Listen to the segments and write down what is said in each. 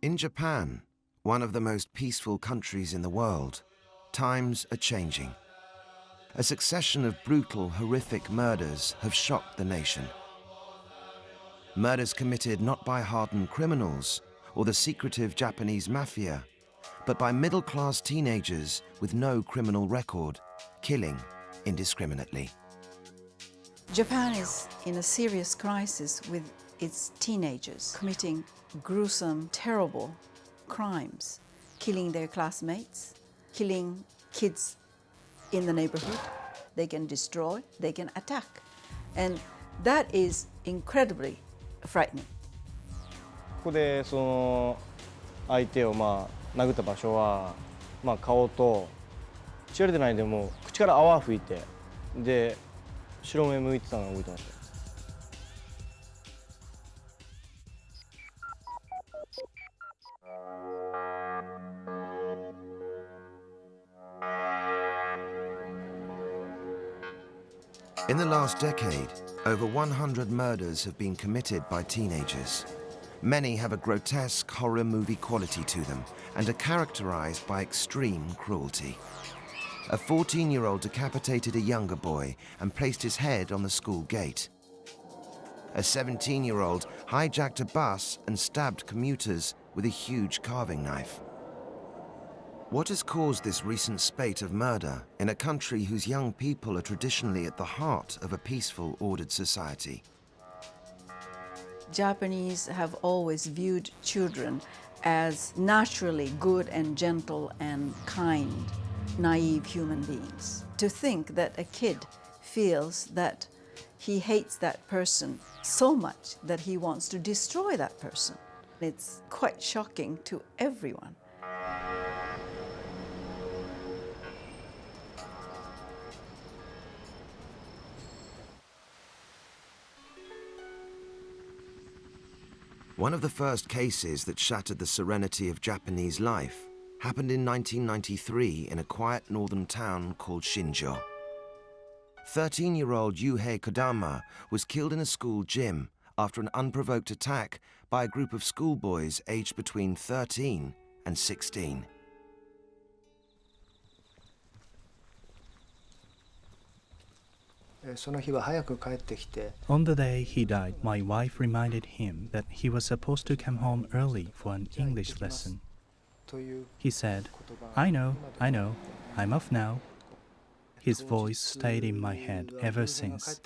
In Japan, one of the most peaceful countries in the world, times are changing. A succession of brutal, horrific murders have shocked the nation. Murders committed not by hardened criminals or the secretive Japanese mafia, but by middle-class teenagers with no criminal record, killing indiscriminately. Japan is in a serious crisis with its teenagers committing gruesome, terrible crimes, killing their classmates, killing kids in the neighborhood. They can destroy, they can attack. And that is incredibly frightening. ここでその相手を殴った場所は顔と血が出てないでも口から泡吹いてで白目向いてたのを覚えてます。In the last decade, over 100 murders have been committed by teenagers. Many have a grotesque horror movie quality to them and are characterized by extreme cruelty. A 14-year-old decapitated a younger boy and placed his head on the school gate. A 17-year-old hijacked a bus and stabbed commuters with a huge carving knife. What has caused this recent spate of murder in a country whose young people are traditionally at the heart of a peaceful, ordered society? Japanese have always viewed children as naturally good and gentle and kind, naive human beings. To think that a kid feels that he hates that person so much that he wants to destroy that person, it's quite shocking to everyone. One of the first cases that shattered the serenity of Japanese life happened in 1993 in a quiet northern town called Shinjo. 13-year-old Yuh-hey Kodama was killed in a school gym after an unprovoked attack by a group of schoolboys aged between 13 and 16. On the day he died, my wife reminded him that he was supposed to come home early for an English lesson. He said, I know, I'm off now. His voice stayed in my head ever since.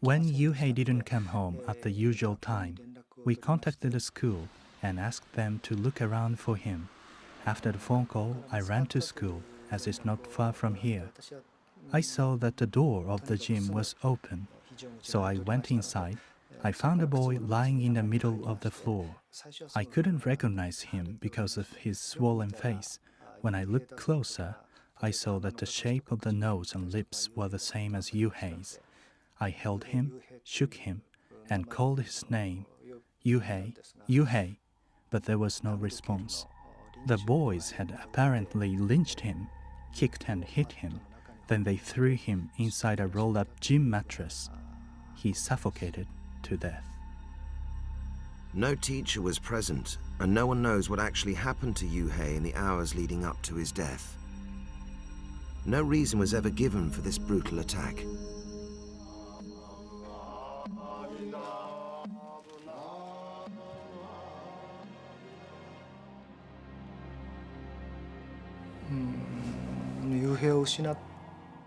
When Yuh-hey didn't come home at the usual time, we contacted the school and asked them to look around for him. After the phone call, I ran to school, as it's not far from here. I saw that the door of the gym was open, so I went inside. I found a boy lying in the middle of the floor. I couldn't recognize him because of his swollen face. When I looked closer, I saw that the shape of the nose and lips were the same as Yuh-hey's. I held him, shook him, and called his name, Yuh-hey, Yuh-hey, but there was no response. The boys had apparently lynched him, kicked and hit him. Then they threw him inside a rolled-up gym mattress. He suffocated to death. No teacher was present, and no one knows what actually happened to Yuh-hey in the hours leading up to his death. No reason was ever given for this brutal attack.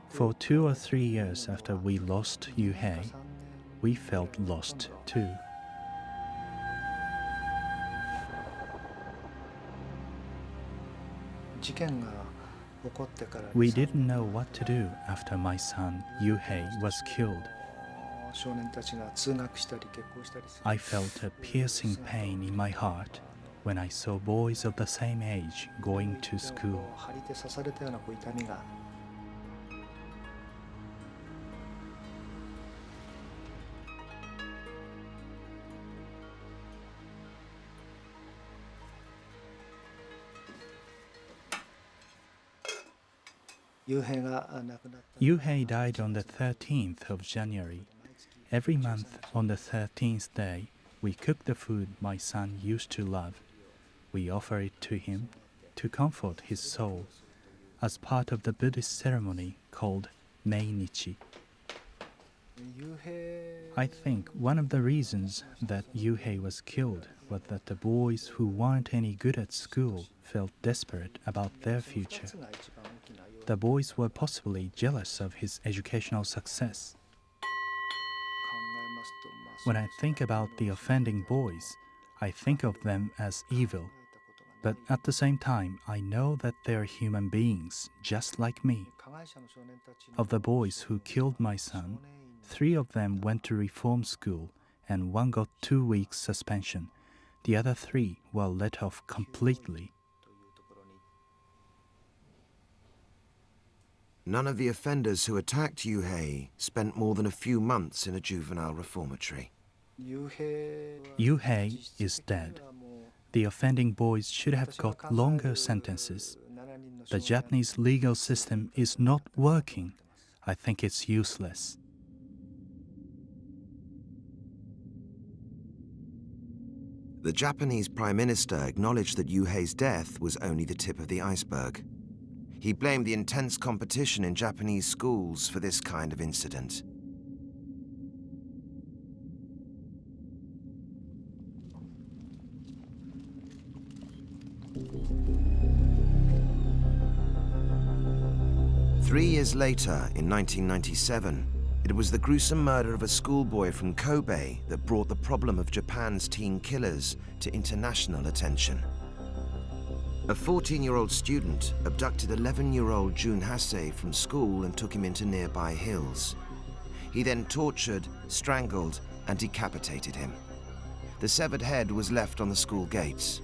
For 2 or 3 years after we lost Yuh-hey, we felt lost too. We didn't know what to do after my son Yuh-hey was killed. I felt a piercing pain in my heart when I saw boys of the same age going to school. Yuh-hey died on the 13th of January. Every month on the 13th day, we cooked the food my son used to love. We offer it to him to comfort his soul as part of the Buddhist ceremony called Meinichi. I think one of the reasons that Yuh-hey was killed was that the boys who weren't any good at school felt desperate about their future. The boys were possibly jealous of his educational success. When I think about the offending boys, I think of them as evil. But at the same time, I know that they're human beings, just like me. Of the boys who killed my son, 3 of them went to reform school and 1 got 2 weeks suspension. The other 3 were let off completely. None of the offenders who attacked Yuh-hey spent more than a few months in a juvenile reformatory. Yuh-hey is dead. The offending boys should have got longer sentences. The Japanese legal system is not working. I think it's useless. The Japanese Prime Minister acknowledged that Yuh-hey's death was only the tip of the iceberg. He blamed the intense competition in Japanese schools for this kind of incident. Three years later, in 1997, it was the gruesome murder of a schoolboy from Kobe that brought the problem of Japan's teen killers to international attention. A 14-year-old student abducted 11-year-old Jun Hasei from school and took him into nearby hills. He then tortured, strangled, and decapitated him. The severed head was left on the school gates.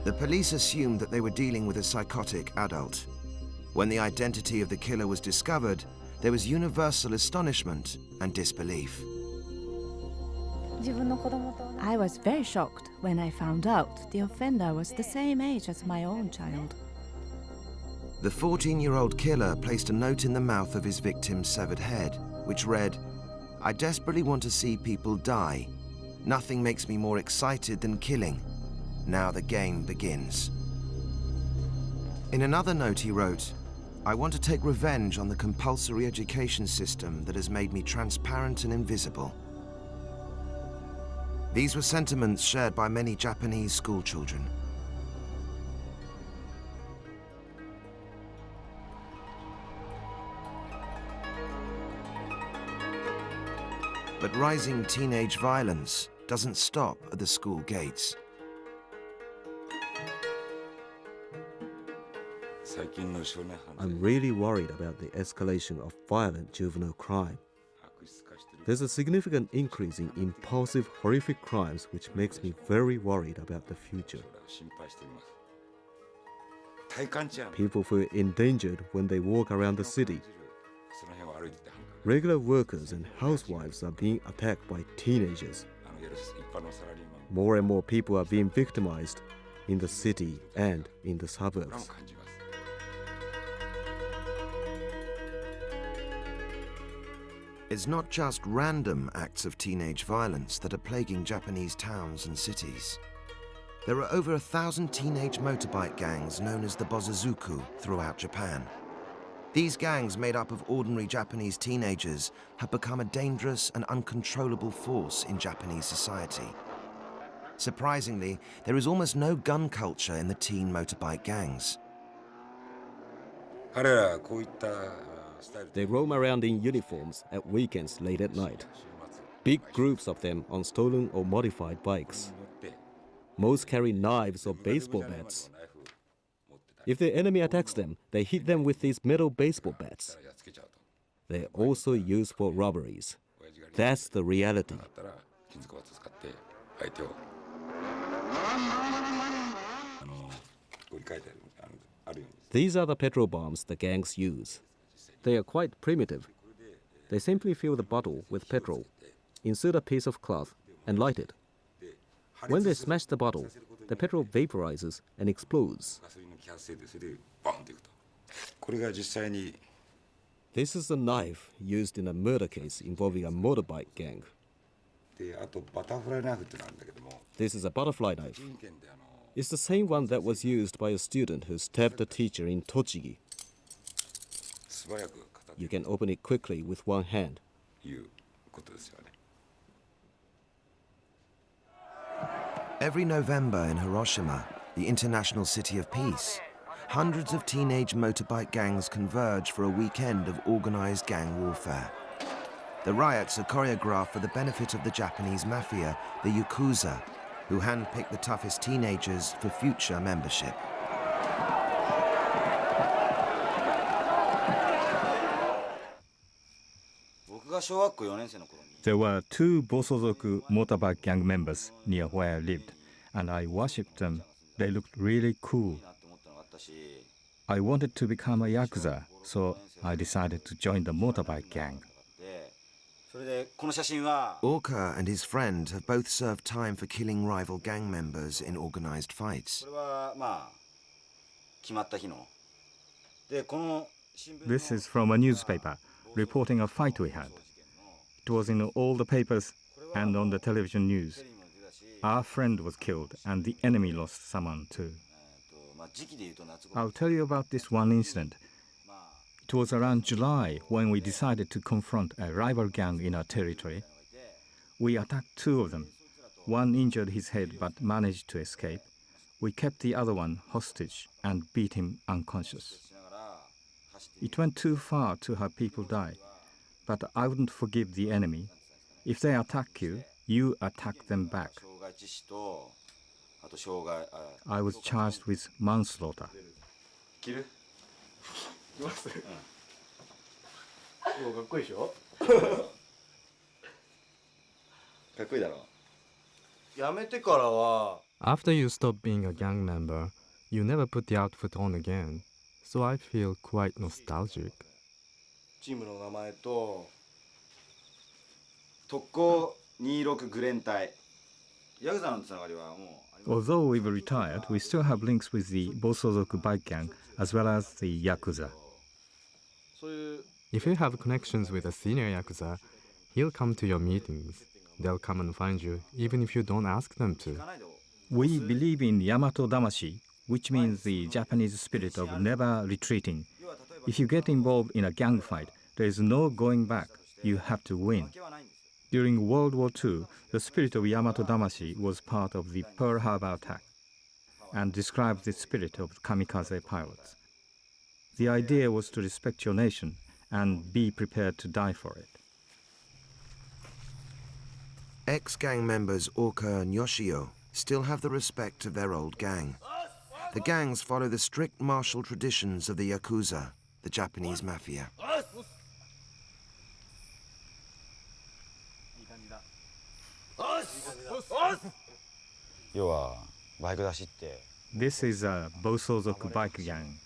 The police assumed that they were dealing with a psychotic adult. When the identity of the killer was discovered, there was universal astonishment and disbelief. I was very shocked when I found out the offender was the same age as my own child. The 14-year-old killer placed a note in the mouth of his victim's severed head, which read, "I desperately want to see people die. Nothing makes me more excited than killing. Now the game begins." In another note he wrote, "I want to take revenge on the compulsory education system that has made me transparent and invisible." These were sentiments shared by many Japanese schoolchildren. But rising teenage violence doesn't stop at the school gates. I'm really worried about the escalation of violent juvenile crime. There's a significant increase in impulsive, horrific crimes which makes me very worried about the future. People feel endangered when they walk around the city. Regular workers and housewives are being attacked by teenagers. More and more people are being victimized in the city and in the suburbs. It's not just random acts of teenage violence that are plaguing Japanese towns and cities. There are over 1,000 teenage motorbike gangs known as the Bozuzuku throughout Japan. These gangs, made up of ordinary Japanese teenagers, have become a dangerous and uncontrollable force in Japanese society. Surprisingly, there is almost no gun culture in the teen motorbike gangs. They roam around in uniforms at weekends late at night. Big groups of them on stolen or modified bikes. Most carry knives or baseball bats. If the enemy attacks them, they hit them with these metal baseball bats. They're also used for robberies. That's the reality. These are the petrol bombs the gangs use. They are quite primitive. They simply fill the bottle with petrol, insert a piece of cloth, and light it. When they smash the bottle, the petrol vaporizes and explodes. This is a knife used in a murder case involving a motorbike gang. This is a butterfly knife. It's the same one that was used by a student who stabbed a teacher in Tochigi. You can open it quickly with one hand. Every November in Hiroshima, the international city of peace, hundreds of teenage motorbike gangs converge for a weekend of organized gang warfare. The riots are choreographed for the benefit of the Japanese mafia, the Yakuza, who handpick the toughest teenagers for future membership. There were 2 Bosozoku motorbike gang members near where I lived, and I worshipped them. They looked really cool. I wanted to become a Yakuza, so I decided to join the motorbike gang. Orca and his friend have both served time for killing rival gang members in organized fights. This is from a newspaper reporting a fight we had. It was in all the papers and on the television news. Our friend was killed and the enemy lost someone too. I'll tell you about this one incident. It was around July when we decided to confront a rival gang in our territory. We attacked 2 of them. One injured his head but managed to escape. We kept the other one hostage and beat him unconscious. It went too far to have people die, but I wouldn't forgive the enemy. If they attack you, you attack them back. I was charged with manslaughter. After you stop being a gang member, you never put the outfit on again, so I feel quite nostalgic. Although we've retired, we still have links with the Bosozoku bike gang as well as the Yakuza. If you have connections with a senior Yakuza, he'll come to your meetings. They'll come and find you, even if you don't ask them to. We believe in Yamato Damashi, which means the Japanese spirit of never retreating. If you get involved in a gang fight, there is no going back. You have to win. During World War II, the spirit of Yamato Damashi was part of the Pearl Harbor attack and describes the spirit of kamikaze pilots. The idea was to respect your nation and be prepared to die for it. Ex-gang members Orca and Yoshio still have the respect of their old gang. The gangs follow the strict martial traditions of the Yakuza, the Japanese mafia. This is a Bosozoku bike gang,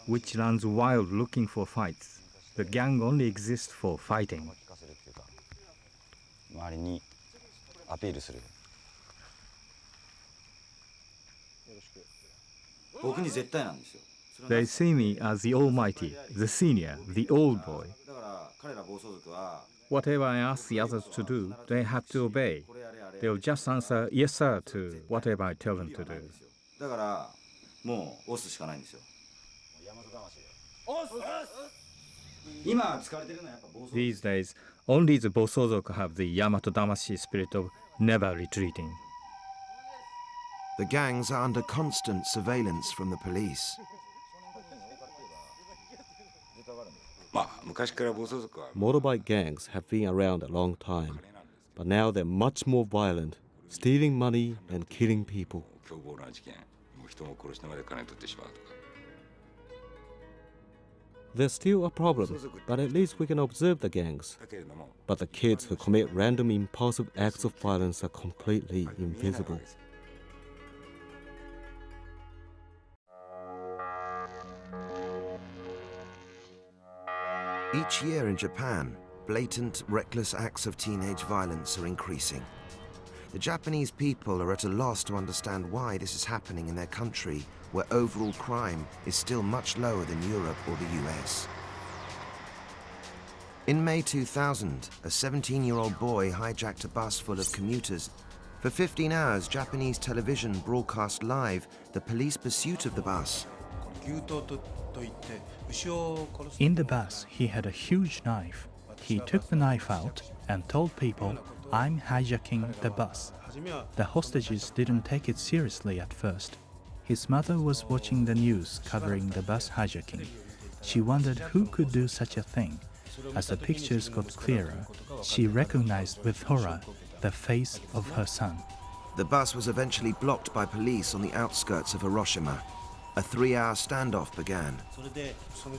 which runs wild looking for fights. The gang only exists for fighting. They see me as the almighty, the senior, the old boy. Whatever I ask the others to do, they have to obey. They'll just answer yes sir to whatever I tell them to do. These days, only the Bosozoku have the Yamato Damashi spirit of never retreating. The gangs are under constant surveillance from the police. Motorbike gangs have been around a long time, but now they're much more violent, stealing money and killing people. There's still a problem, but at least we can observe the gangs. But the kids who commit random impulsive acts of violence are completely invisible. Each year in Japan, blatant, reckless acts of teenage violence are increasing. The Japanese people are at a loss to understand why this is happening in their country, where overall crime is still much lower than Europe or the US. In May 2000, a 17-year-old boy hijacked a bus full of commuters. For 15 hours, Japanese television broadcast live the police pursuit of the bus. In the bus, he had a huge knife. He took the knife out and told people, "I'm hijacking the bus." The hostages didn't take it seriously at first. His mother was watching the news covering the bus hijacking. She wondered who could do such a thing. As the pictures got clearer, she recognized with horror the face of her son. The bus was eventually blocked by police on the outskirts of Hiroshima. A 3-hour standoff began.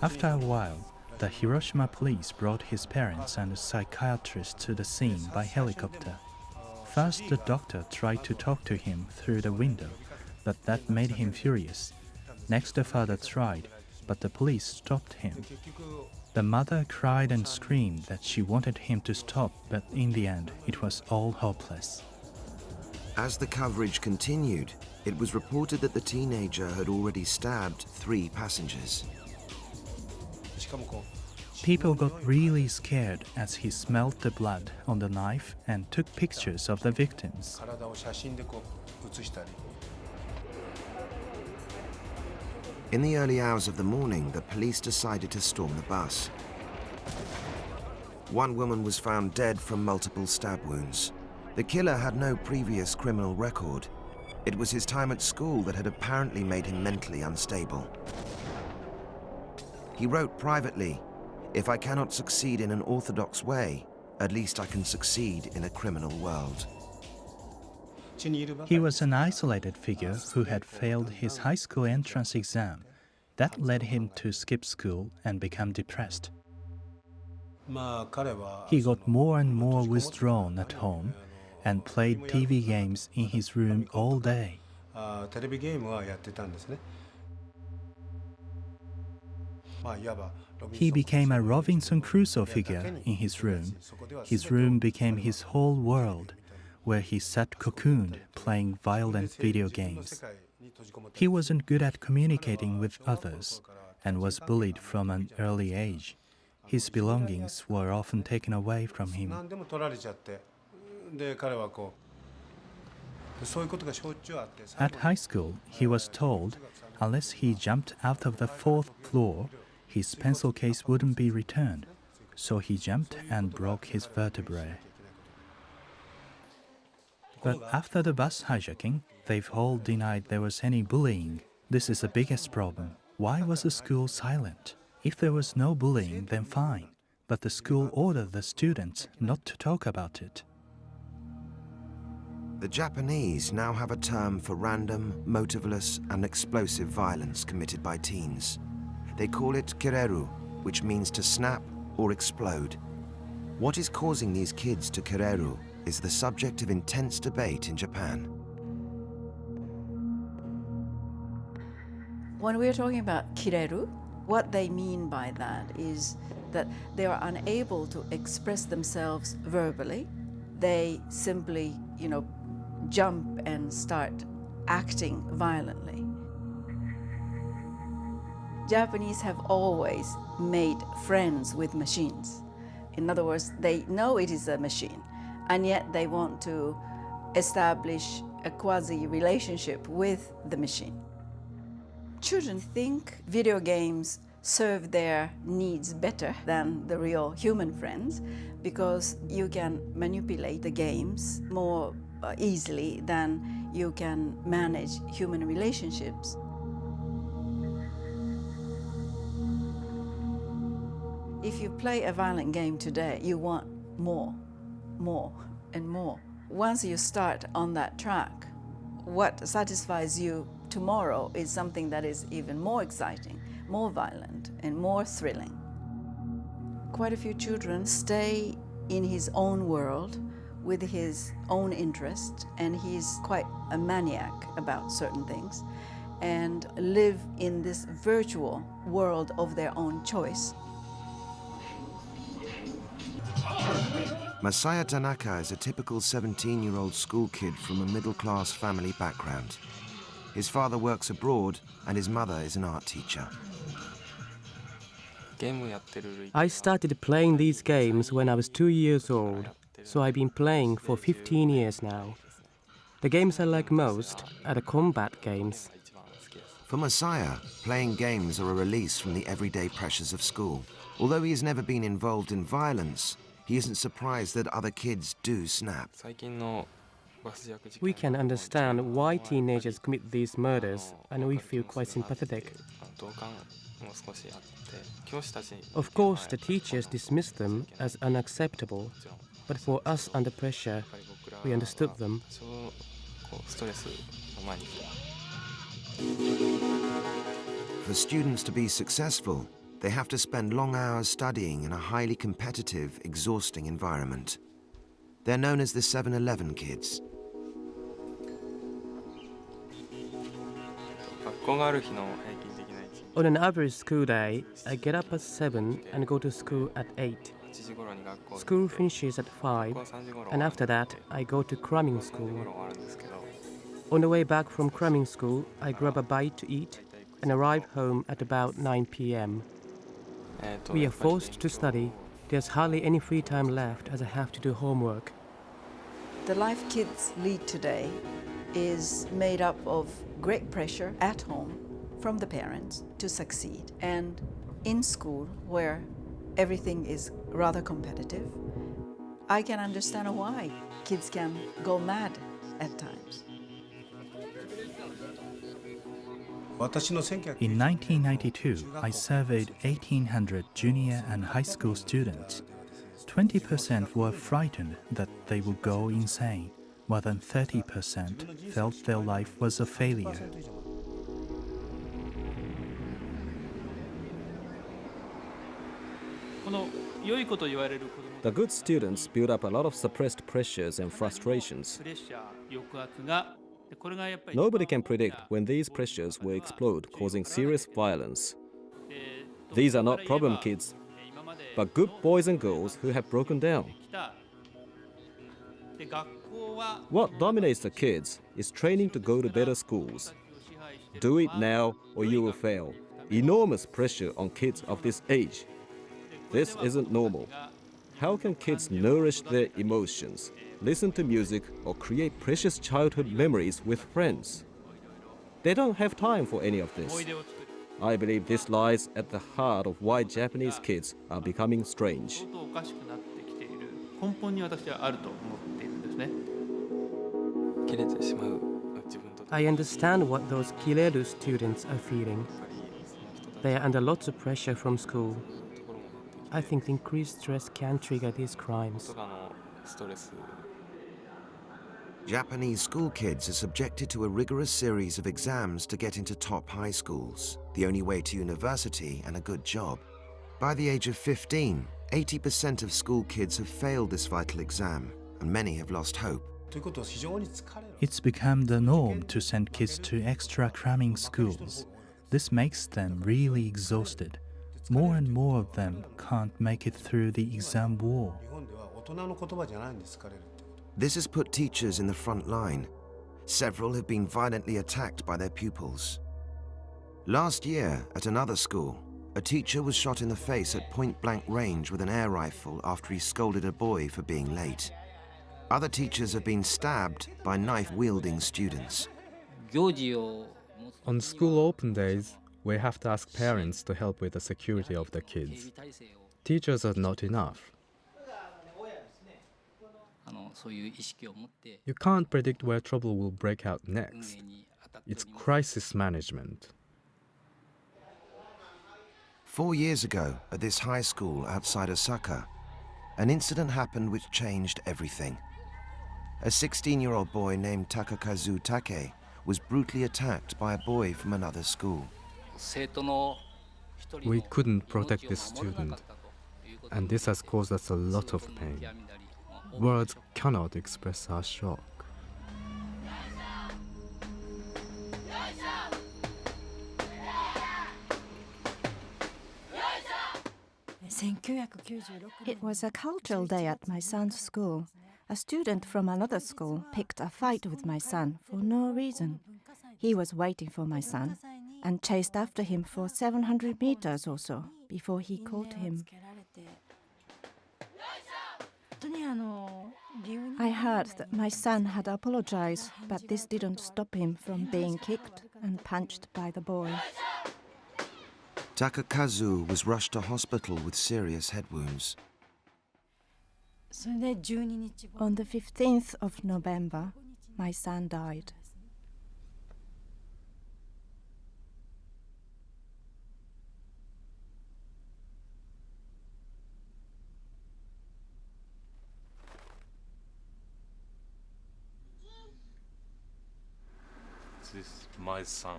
After a while, the Hiroshima police brought his parents and a psychiatrist to the scene by helicopter. First, the doctor tried to talk to him through the window, but that made him furious. Next, the father tried, but the police stopped him. The mother cried and screamed that she wanted him to stop, but in the end, it was all hopeless. As the coverage continued, it was reported that the teenager had already stabbed 3 passengers. People got really scared as he smelled the blood on the knife and took pictures of the victims. In the early hours of the morning, the police decided to storm the bus. One woman was found dead from multiple stab wounds. The killer had no previous criminal record. It was his time at school that had apparently made him mentally unstable. He wrote privately, "If I cannot succeed in an orthodox way, at least I can succeed in a criminal world." He was an isolated figure who had failed his high school entrance exam. That led him to skip school and become depressed. He got more and more withdrawn at home and played TV games in his room all day. He became a Robinson Crusoe figure in his room. His room became his whole world, where he sat cocooned playing violent video games. He wasn't good at communicating with others and was bullied from an early age. His belongings were often taken away from him. At high school, he was told unless he jumped out of the 4th floor, his pencil case wouldn't be returned. So he jumped and broke his vertebrae. But after the bus hijacking, they've all denied there was any bullying. This is the biggest problem. Why was the school silent? If there was no bullying, then fine. But the school ordered the students not to talk about it. The Japanese now have a term for random, motiveless, and explosive violence committed by teens. They call it kireru, which means to snap or explode. What is causing these kids to kireru is the subject of intense debate in Japan. When we're talking about kireru, what they mean by that is that they are unable to express themselves verbally. They simply, jump and start acting violently. Japanese have always made friends with machines. In other words, they know it is a machine, and yet they want to establish a quasi-relationship with the machine. Children think video games serve their needs better than the real human friends because you can manipulate the games more easily than you can manage human relationships. If you play a violent game today, you want more, and more. Once you start on that track, what satisfies you tomorrow is something that is even more exciting, more violent, and more thrilling. Quite a few children stay in his own world with his own interest, and he's quite a maniac about certain things, and live in this virtual world of their own choice. Masaya Tanaka is a typical 17-year-old school kid from a middle-class family background. His father works abroad and his mother is an art teacher. I started playing these games when I was 2 years old, so I've been playing for 15 years now. The games I like most are the combat games. For Messiah, playing games are a release from the everyday pressures of school. Although he has never been involved in violence, he isn't surprised that other kids do snap. We can understand why teenagers commit these murders, and we feel quite sympathetic. Of course, the teachers dismissed them as unacceptable, but for us under pressure, we understood them. For students to be successful, they have to spend long hours studying in a highly competitive, exhausting environment. They're known as the 7-Eleven kids. On an average school day, I get up at 7 and go to school at 8. School finishes at 5, and after that, I go to cramming school. On the way back from cramming school, I grab a bite to eat and arrive home at about 9 p.m. We are forced to study. There's hardly any free time left as I have to do homework. The life kids lead today is made up of great pressure at home from the parents to succeed, and in school where everything is rather competitive. I can understand why kids can go mad at times. In 1992, I surveyed 1,800 junior and high school students. 20% were frightened that they would go insane. More than 30% felt their life was a failure. The good students build up a lot of suppressed pressures and frustrations. Nobody can predict when these pressures will explode, causing serious violence. These are not problem kids, but good boys and girls who have broken down. What dominates the kids is training to go to better schools. Do it now or you will fail. Enormous pressure on kids of this age. This isn't normal. How can kids nourish their emotions, listen to music, or create precious childhood memories with friends? They don't have time for any of this. I believe this lies at the heart of why Japanese kids are becoming strange. I understand what those kireru students are feeling. They are under lots of pressure from school. I think the increased stress can trigger these crimes. Japanese school kids are subjected to a rigorous series of exams to get into top high schools, the only way to university and a good job. By the age of 15, 80% of school kids have failed this vital exam, and many have lost hope. It's become the norm to send kids to extra cramming schools. This makes them really exhausted. More and more of them can't make it through the exam wall. This has put teachers in the front line. Several have been violently attacked by their pupils. Last year, at another school, a teacher was shot in the face at point-blank range with an air rifle after he scolded a boy for being late. Other teachers have been stabbed by knife-wielding students. On school open days, we have to ask parents to help with the security of the kids. Teachers are not enough. You can't predict where trouble will break out next. It's crisis management. 4 years ago, at this high school outside Osaka, an incident happened which changed everything. A 16-year-old boy named Takakazu Take was brutally attacked by a boy from another school. We couldn't protect this student, and this has caused us a lot of pain. Words cannot express our shock. It was a cultural day at my son's school. A student from another school picked a fight with my son for no reason. He was waiting for my son and chased after him for 700 meters or so before he caught him. I heard that my son had apologized, but this didn't stop him from being kicked and punched by the boy. Takakazu was rushed to hospital with serious head wounds. On the 15th of November, my son died. This is my son.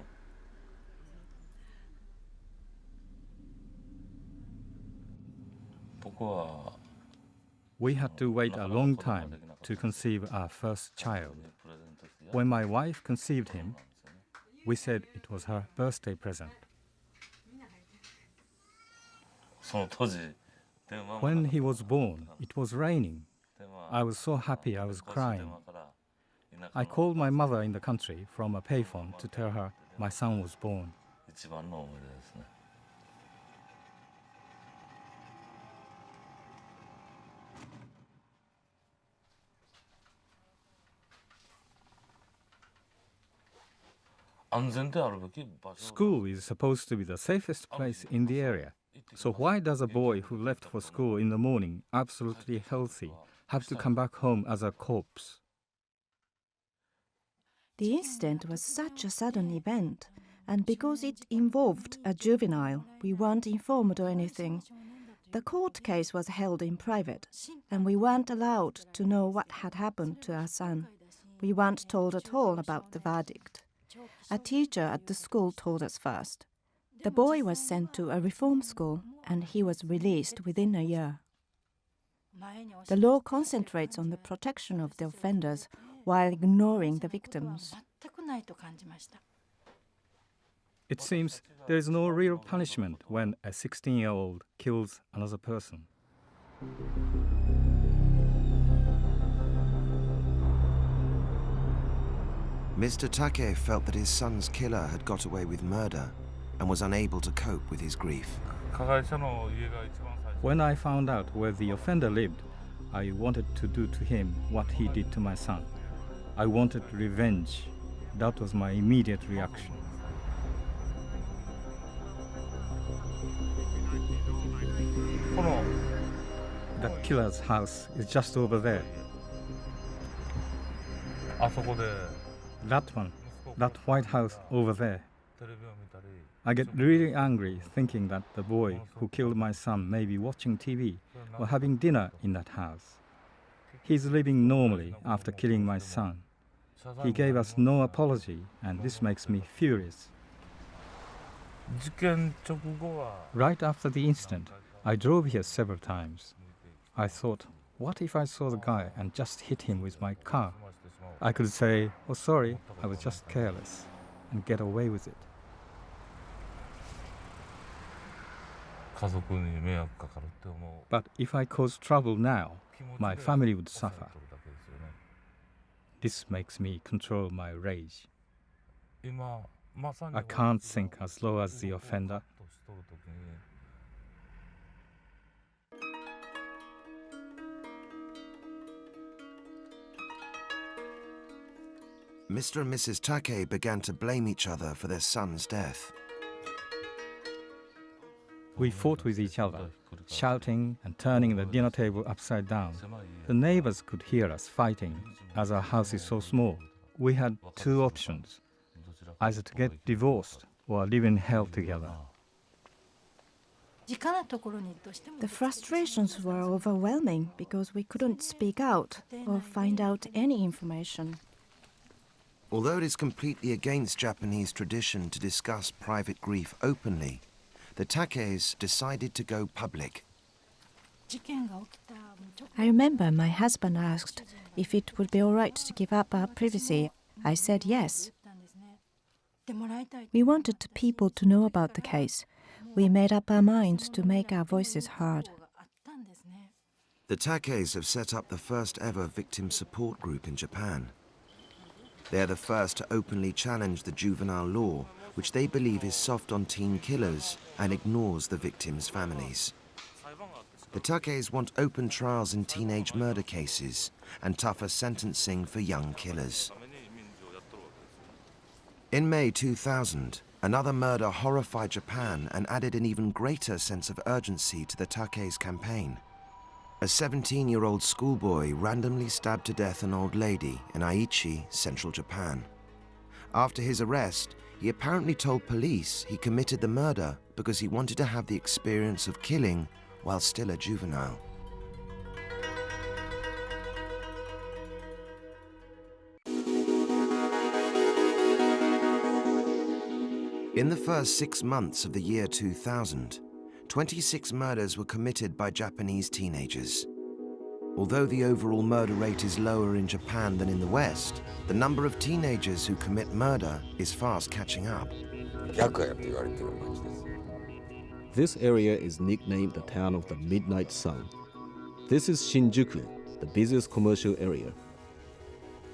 We had to wait a long time to conceive our first child. When my wife conceived him, we said it was her birthday present. When he was born, it was raining. I was so happy I was crying. I called my mother in the country from a payphone to tell her my son was born. School is supposed to be the safest place in the area. So why does a boy who left for school in the morning, absolutely healthy, have to come back home as a corpse? The incident was such a sudden event, and because it involved a juvenile, we weren't informed or anything. The court case was held in private, and we weren't allowed to know what had happened to our son. We weren't told at all about the verdict. A teacher at the school told us first. The boy was sent to a reform school, and he was released within a year. The law concentrates on the protection of the offenders while ignoring the victims. It seems there is no real punishment when a 16-year-old kills another person. Mr. Take felt that his son's killer had got away with murder and was unable to cope with his grief. When I found out where the offender lived, I wanted to do to him what he did to my son. I wanted revenge. That was my immediate reaction. That killer's house is just over there. That one, that white house over there. I get really angry thinking that the boy who killed my son may be watching TV or having dinner in that house. He's living normally after killing my son. He gave us no apology, and this makes me furious. Right after the incident, I drove here several times. I thought, what if I saw the guy and just hit him with my car? I could say, oh sorry, I was just careless, and get away with it. But if I cause trouble now, my family would suffer. This makes me control my rage. I can't think as low as the offender. Mr. and Mrs. Take began to blame each other for their son's death. We fought with each other, shouting and turning the dinner table upside down. The neighbors could hear us fighting, as our house is so small. We had two options, either to get divorced or live in hell together. The frustrations were overwhelming because we couldn't speak out or find out any information. Although it is completely against Japanese tradition to discuss private grief openly, the Takes decided to go public. I remember my husband asked if it would be all right to give up our privacy. I said yes. We wanted people to know about the case. We made up our minds to make our voices heard. The Takes have set up the first ever victim support group in Japan. They are the first to openly challenge the juvenile law, which they believe is soft on teen killers and ignores the victims' families. The Takeis want open trials in teenage murder cases and tougher sentencing for young killers. In May 2000, another murder horrified Japan and added an even greater sense of urgency to the Takeis campaign. A 17-year-old schoolboy randomly stabbed to death an old lady in Aichi, central Japan. After his arrest, he apparently told police he committed the murder because he wanted to have the experience of killing while still a juvenile. In the first 6 months of the year 2000, 26 murders were committed by Japanese teenagers. Although the overall murder rate is lower in Japan than in the West, the number of teenagers who commit murder is fast catching up. This area is nicknamed the town of the Midnight Sun. This is Shinjuku, the busiest commercial area.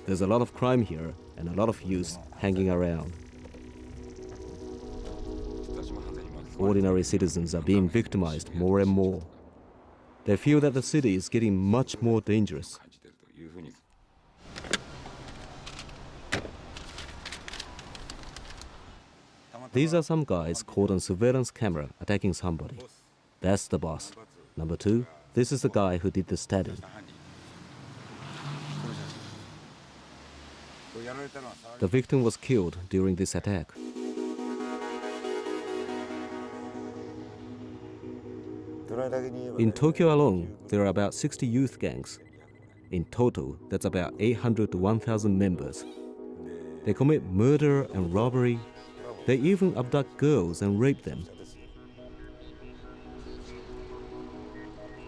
There's a lot of crime here and a lot of youth hanging around. Ordinary citizens are being victimized more and more. They feel that the city is getting much more dangerous. These are some guys caught on surveillance camera attacking somebody. That's the boss. Number 2, this is the guy who did the stabbing. The victim was killed during this attack. In Tokyo alone, there are about 60 youth gangs. In total, that's about 800 to 1,000 members. They commit murder and robbery. They even abduct girls and rape them.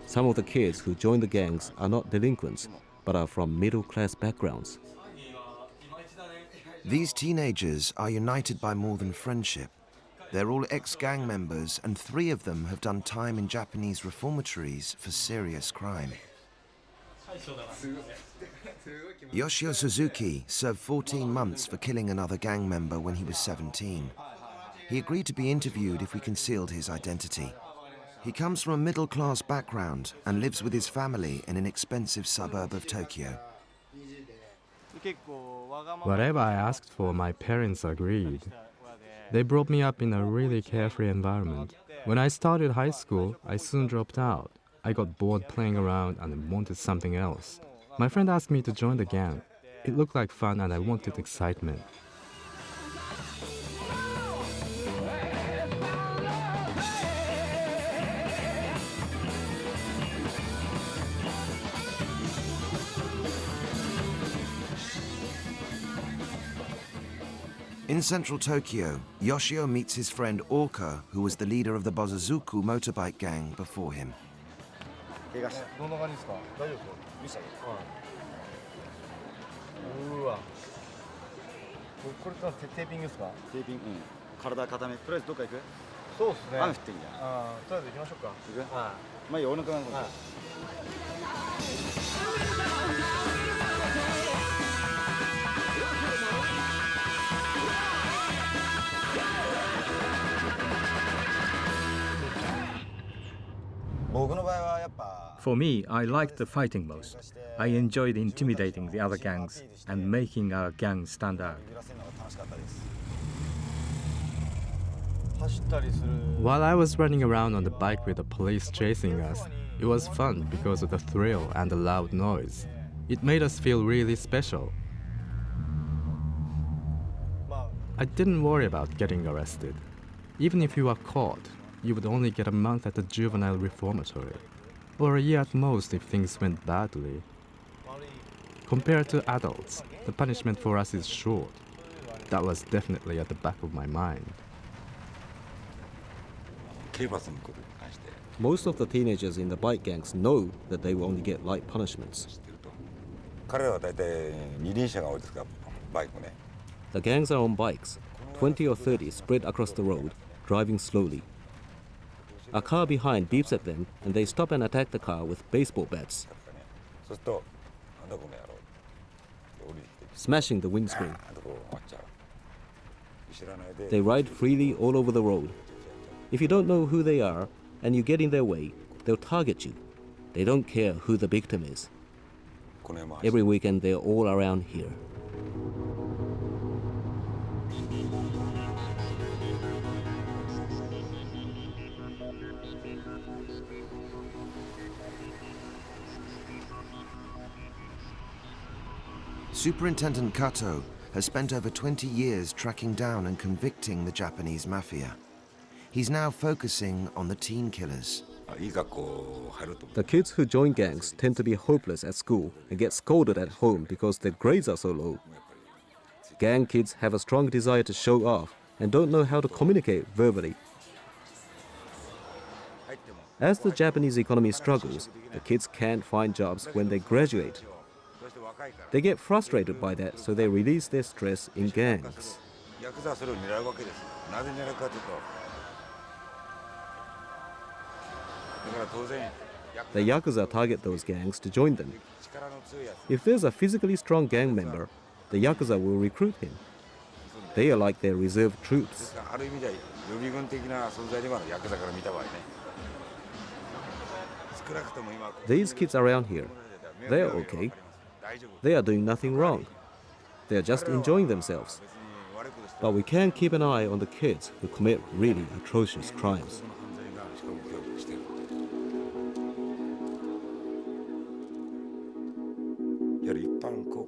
Some of the kids who join the gangs are not delinquents, but are from middle-class backgrounds. These teenagers are united by more than friendship. They're all ex-gang members, and 3 of them have done time in Japanese reformatories for serious crime. Yoshio Suzuki served 14 months for killing another gang member when he was 17. He agreed to be interviewed if we concealed his identity. He comes from a middle-class background and lives with his family in an expensive suburb of Tokyo. Whatever I asked for, my parents agreed. They brought me up in a really carefree environment. When I started high school, I soon dropped out. I got bored playing around and wanted something else. My friend asked me to join the gang. It looked like fun and I wanted excitement. In central Tokyo, Yoshio meets his friend Orca, who was the leader of the Bozozuku motorbike gang before him. For me, I liked the fighting most. I enjoyed intimidating the other gangs and making our gang stand out. While I was running around on the bike with the police chasing us, it was fun because of the thrill and the loud noise. It made us feel really special. I didn't worry about getting arrested. Even if you were caught, you would only get a month at the juvenile reformatory, or a year at most if things went badly. Compared to adults, the punishment for us is short. That was definitely at the back of my mind. Most of the teenagers in the bike gangs know that they will only get light punishments. The gangs are on bikes, 20 or 30 spread across the road, driving slowly. A car behind beeps at them and they stop and attack the car with baseball bats, smashing the windscreen. They ride freely all over the road. If you don't know who they are and you get in their way, they'll target you. They don't care who the victim is. Every weekend they're all around here. Superintendent Kato has spent over 20 years tracking down and convicting the Japanese mafia. He's now focusing on the teen killers. The kids who join gangs tend to be hopeless at school and get scolded at home because their grades are so low. Gang kids have a strong desire to show off and don't know how to communicate verbally. As the Japanese economy struggles, the kids can't find jobs when they graduate. They get frustrated by that, so they release their stress in gangs. The Yakuza target those gangs to join them. If there's a physically strong gang member, the Yakuza will recruit him. They are like their reserve troops. These kids around here, they're okay. They are doing nothing wrong. They are just enjoying themselves. But we can keep an eye on the kids who commit really atrocious crimes.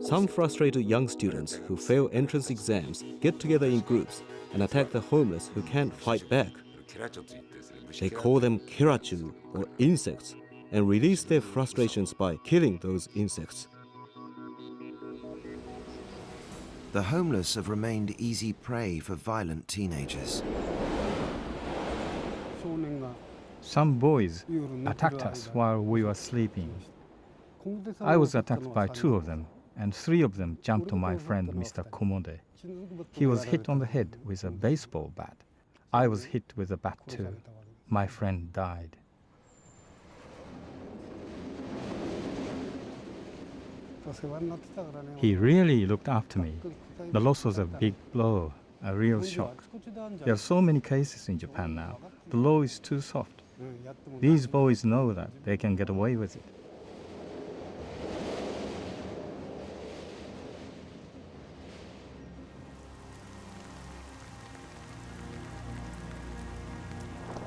Some frustrated young students who fail entrance exams get together in groups and attack the homeless who can't fight back. They call them kirachu, or insects, and release their frustrations by killing those insects. The homeless have remained easy prey for violent teenagers. Some boys attacked us while we were sleeping. I was attacked by 2 of them, and 3 of them jumped on my friend Mr. Komode. He was hit on the head with a baseball bat. I was hit with a bat too. My friend died. He really looked after me. The loss was a big blow, a real shock. There are so many cases in Japan now. The law is too soft. These boys know that they can get away with it.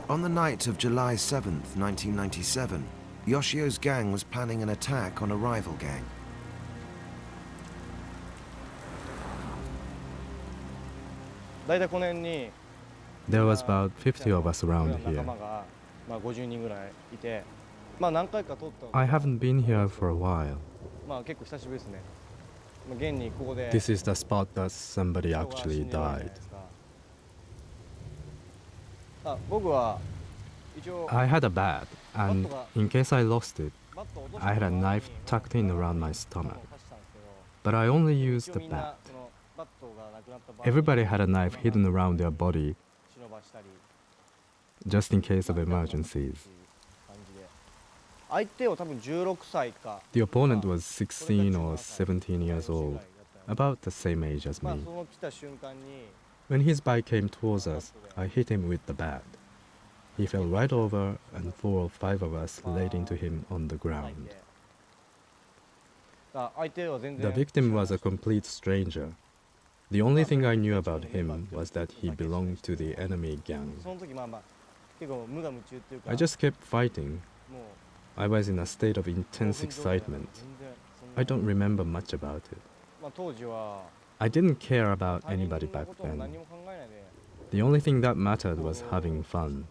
On the night of July 7th, 1997, Yoshio's gang was planning an attack on a rival gang. There was about 50 of us around here. I haven't been here for a while. This is the spot that somebody actually died. I had a bat, and in case I lost it, I had a knife tucked in around my stomach. But I only used the bat. Everybody had a knife hidden around their body, just in case of emergencies. The opponent was 16 or 17 years old, about the same age as me. When his bike came towards us, I hit him with the bat. He fell right over, and 4 or 5 of us laid into him on the ground. The victim was a complete stranger. The only thing I knew about him was that he belonged to the enemy gang. I just kept fighting. I was in a state of intense excitement. I don't remember much about it. I didn't care about anybody back then. The only thing that mattered was having fun.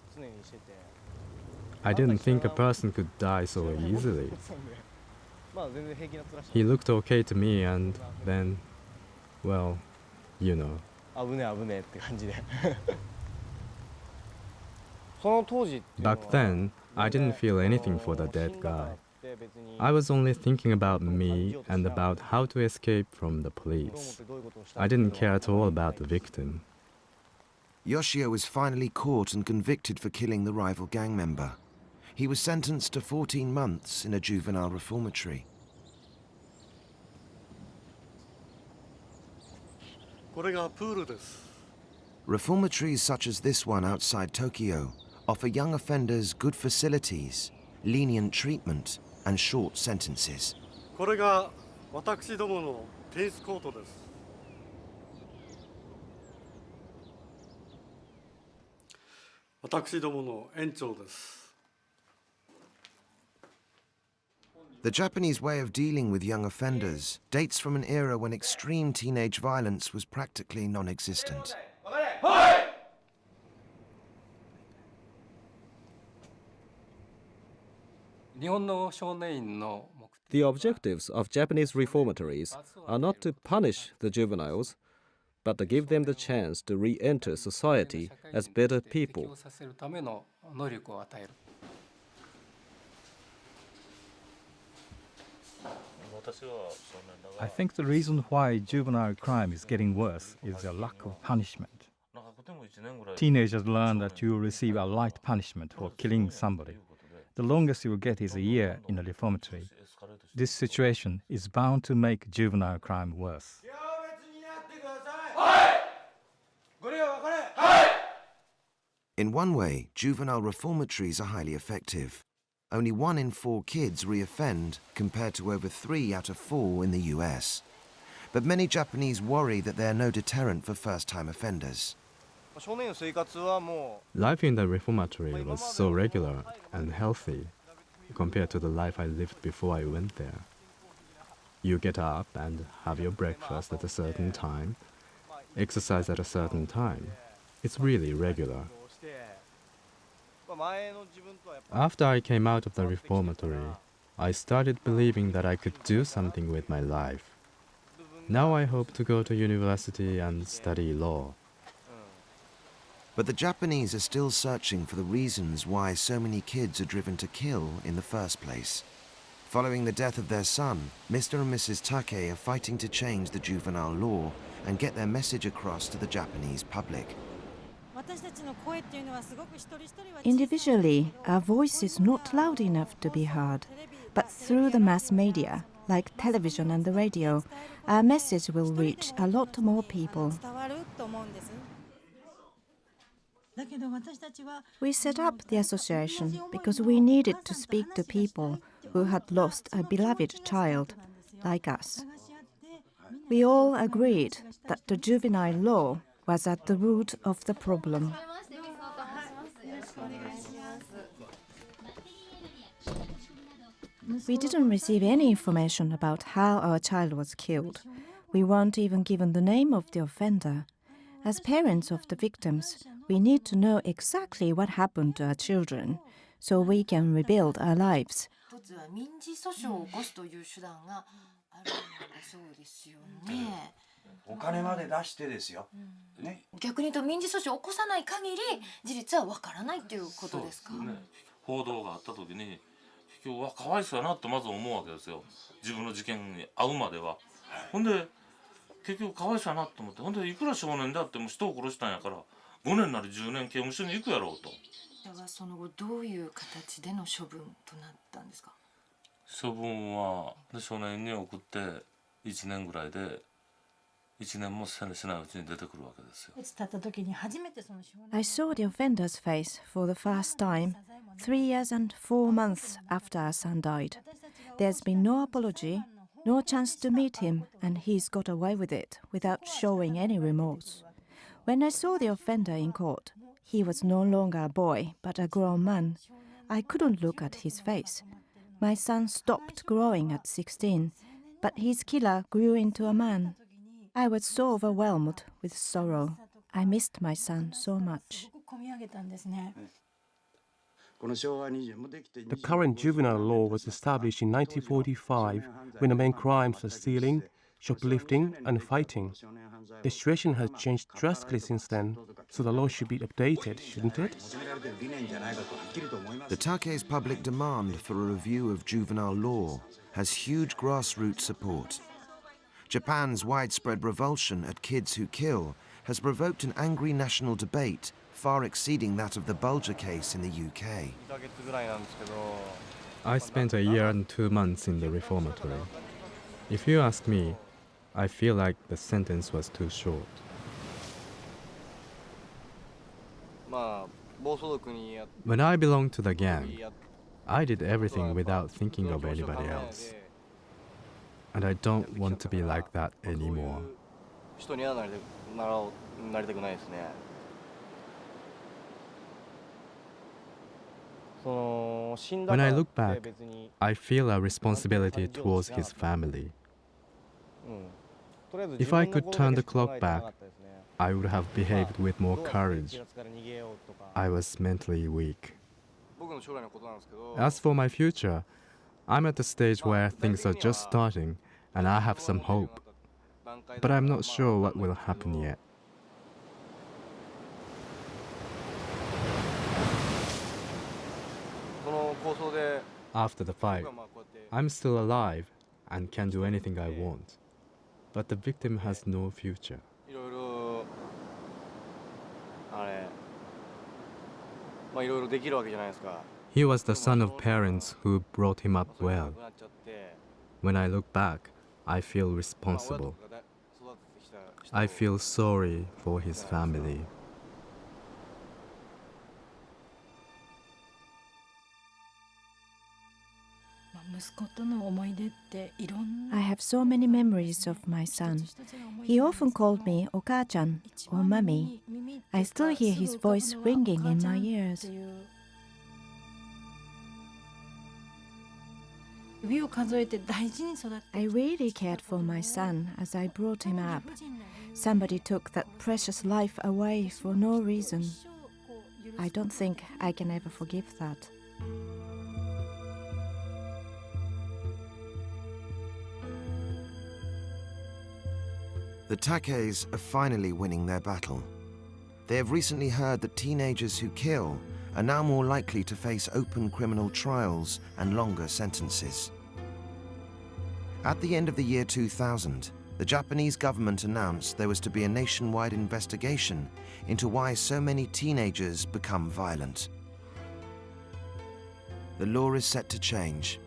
I didn't think a person could die so easily. He looked okay to me, and then, well, you know. Back then, I didn't feel anything for the dead guy. I was only thinking about me and about how to escape from the police. I didn't care at all about the victim. Yoshio was finally caught and convicted for killing the rival gang member. He was sentenced to 14 months in a juvenile reformatory. Reformatories such as this one outside Tokyo offer young offenders good facilities, lenient treatment, and short sentences. これが私どものテニスコートです。私どもの園長です。The Japanese way of dealing with young offenders dates from an era when extreme teenage violence was practically non-existent. The objectives of Japanese reformatories are not to punish the juveniles, but to give them the chance to re-enter society as better people. I think the reason why juvenile crime is getting worse is the lack of punishment. Teenagers learn that you will receive a light punishment for killing somebody. The longest you will get is a year in a reformatory. This situation is bound to make juvenile crime worse. In one way, juvenile reformatories are highly effective. Only 1 in 4 kids re-offend, compared to over 3 out of 4 in the US. But many Japanese worry that they are no deterrent for first-time offenders. Life in the reformatory was so regular and healthy compared to the life I lived before I went there. You get up and have your breakfast at a certain time, exercise at a certain time. It's really regular. After I came out of the reformatory, I started believing that I could do something with my life. Now I hope to go to university and study law. But the Japanese are still searching for the reasons why so many kids are driven to kill in the first place. Following the death of their son, Mr. and Mrs. Take are fighting to change the juvenile law and get their message across to the Japanese public. Individually, our voice is not loud enough to be heard, but through the mass media, like television and the radio, our message will reach a lot more people. We set up the association because we needed to speak to people who had lost a beloved child, like us. We all agreed that the juvenile law was at the root of the problem. We didn't receive any information about how our child was killed. We weren't even given the name of the offender. As parents of the victims, we need to know exactly what happened to our children so we can rebuild our lives. I saw the offender's face for the first time 3 years and 4 months after our son died. There's been no apology, no chance to meet him, and he's got away with it without showing any remorse. When I saw the offender in court, he was no longer a boy, but a grown man. I couldn't look at his face. My son stopped growing at 16, but his killer grew into a man. I was so overwhelmed with sorrow. I missed my son so much. The current juvenile law was established in 1945 when the main crimes were stealing, shoplifting and fighting. The situation has changed drastically since then, so the law should be updated, shouldn't it? The Take's public demand for a review of juvenile law has huge grassroots support. Japan's widespread revulsion at kids who kill has provoked an angry national debate far exceeding that of the Bulger case in the UK. I spent a year and 2 months in the reformatory. If you ask me, I feel like the sentence was too short. When I belonged to the gang, I did everything without thinking of anybody else. And I don't want to be like that anymore. When I look back, I feel a responsibility towards his family. If I could turn the clock back, I would have behaved with more courage. I was mentally weak. As for my future, I'm at the stage where things are just starting and I have some hope. But I'm not sure what will happen yet. After the fight, I'm still alive and can do anything I want. But the victim has no future. He was the son of parents who brought him up well. When I look back, I feel responsible. I feel sorry for his family. I have so many memories of my son. He often called me Oka-chan or Mummy. I still hear his voice ringing in my ears. I really cared for my son as I brought him up. Somebody took that precious life away for no reason. I don't think I can ever forgive that. The Takeis are finally winning their battle. They have recently heard that teenagers who kill are now more likely to face open criminal trials and longer sentences. At the end of the year 2000, the Japanese government announced there was to be a nationwide investigation into why so many teenagers become violent. The law is set to change,